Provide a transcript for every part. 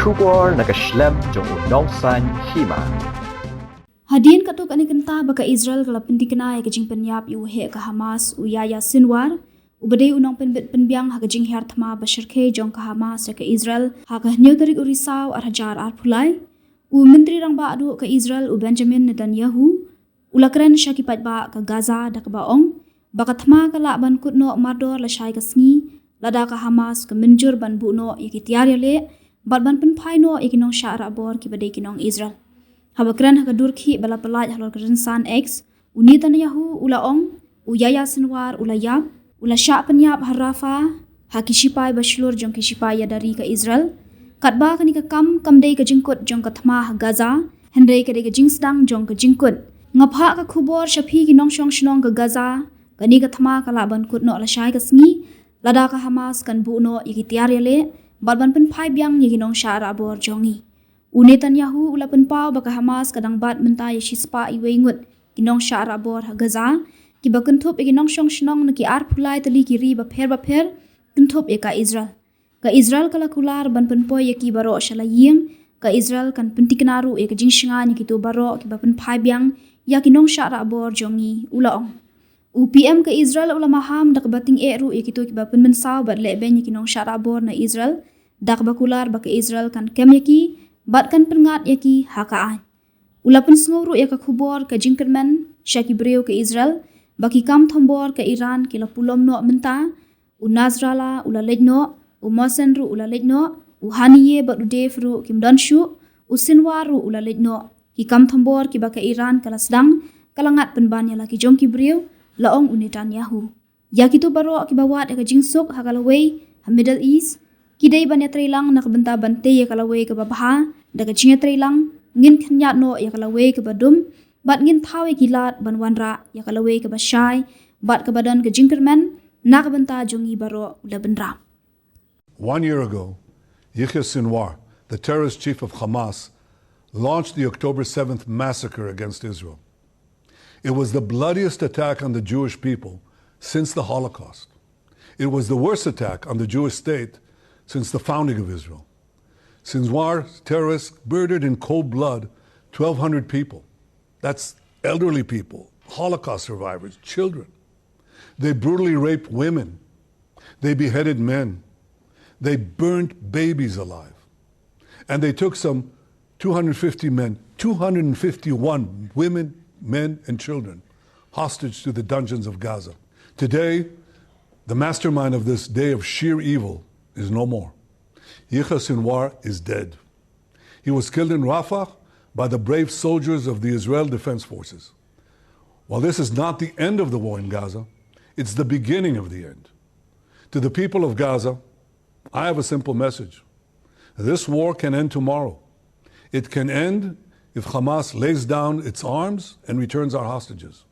Rahbor nakaslem jong unongsan Hima. Hadin katuk ani kenta baka Israel kala pentikna ya kajing penyap yu he ka Hamas uyaya Sinwar ubadai unong penbiang ha kajing her thma bashirke jong ka Hamas ya ka Israel ha ka new tarik urisaw ar hajar ar pulai u menteri rang ba adu ka Israel u Benjamin Netanyahu ulakran syakipat ba ka Gaza da ka baong baka thma kala ban kutno mardor la shai ka sngi lada ka Hamas ka menjur ban buno yakitiar yale ban penpai no ikinong Shah Rahbor ki badai kinong Israel. Habakran haka durki bala pelaj halor kerensan X uni Netanyahu ula ong uyaya Sinwar ula yap ula Shah penyap harafa haki shipai bashlur jong ki shipai ya dari ka Israel katba kani ka kam dei ka jingkut jong ka thma ha Gaza hendai ka dei ka jingstang jong ka jingkut ngapha ka khubor shapi kinong shong shnong ka Gaza kani ka thma kala ban kut no la shai ka sngi lada ka Hamas kan bu no ikitiar yale ban penpai biang yakinong Shah Rahbor jongi Netanyahu ula penpau baka Hamas kadang bat menta yeshispa iwe ngut kinong Shah Rahbor ha Gaza ki ba kentup ikinong shong shnong na ki ar pulai tali kiri ba pher kentup ka Israel kala kular ban penpoy yaki baro shalaying ka Israel kan pentiknaru ka jingshinga ni kitu baro ki ba penpai biang yakinong Shah Rahbor jongi ula ong UPM ka Israel ula maham dak bating eru ikitu ki ba penmensaw bat leben yakinong Shah Rahbor na Israel dak bakular baka Israel kan kem yaki bat kan pengat yaki hakaan ula pensnguru ya ka khubor ka jingkerman shaki breu ka Israel baki kam thombor ka Iran kila pulom no menta u Nasrallah ula lejno u Mosenru ula lejno u Haniye bat udefru kimdanshu u Sinwaru ula lejno ki kam thombor ki baka Iran kala sedang kalangat penbanya laki jongki breu laong u Netanyahu yakitu baro ki bawat ka jingsuk hakalaway ha Middle East kidai banya trailang nakabenta bante ya kalaway ka babaha daga jinga trailang ngin khanyat no ya kalaway ka badum bat ngin thawe kilat banwanra ya kalaway ka bashai bat ka badan ka jingkerman nakabenta jongi baro ulabendra. 1 year ago, Yahya Sinwar, the terrorist chief of Hamas, launched the October 7th massacre against Israel. It was the bloodiest attack on the Jewish people since the Holocaust. It was the worst attack on the Jewish state since the founding of Israel. Sinwar's terrorists murdered in cold blood 1,200 people. That's elderly people, Holocaust survivors, children. They brutally raped women. They beheaded men. They burned babies alive. And they took some 250 men, 251 women, men, and children hostage to the dungeons of Gaza. Today, the mastermind of this day of sheer evil is no more. Yahya Sinwar is dead. He was killed in Rafah by the brave soldiers of the Israel Defense Forces. While this is not the end of the war in Gaza, it's the beginning of the end. To the people of Gaza, I have a simple message. This war can end tomorrow. It can end if Hamas lays down its arms and returns our hostages.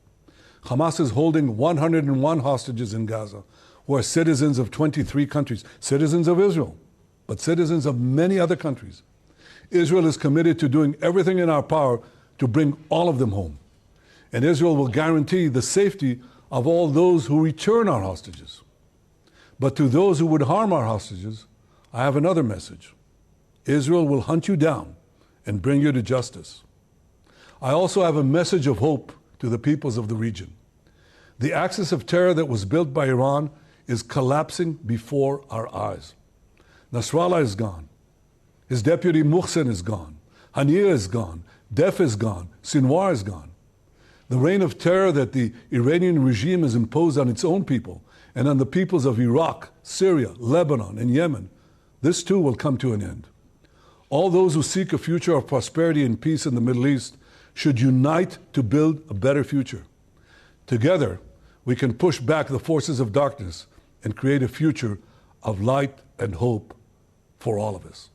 Hamas is holding 101 hostages in Gaza, who are citizens of 23 countries, citizens of Israel, but citizens of many other countries. Israel is committed to doing everything in our power to bring all of them home. And Israel will guarantee the safety of all those who return our hostages. But to those who would harm our hostages, I have another message. Israel will hunt you down and bring you to justice. I also have a message of hope to the peoples of the region. The axis of terror that was built by Iran is collapsing before our eyes. Nasrallah is gone. His deputy Muhsin is gone. Haniyeh is gone. Def is gone. Sinwar is gone. The reign of terror that the Iranian regime has imposed on its own people and on the peoples of Iraq, Syria, Lebanon, and Yemen, this too will come to an end. All those who seek a future of prosperity and peace in the Middle East should unite to build a better future. Together, we can push back the forces of darkness and create a future of light and hope for all of us.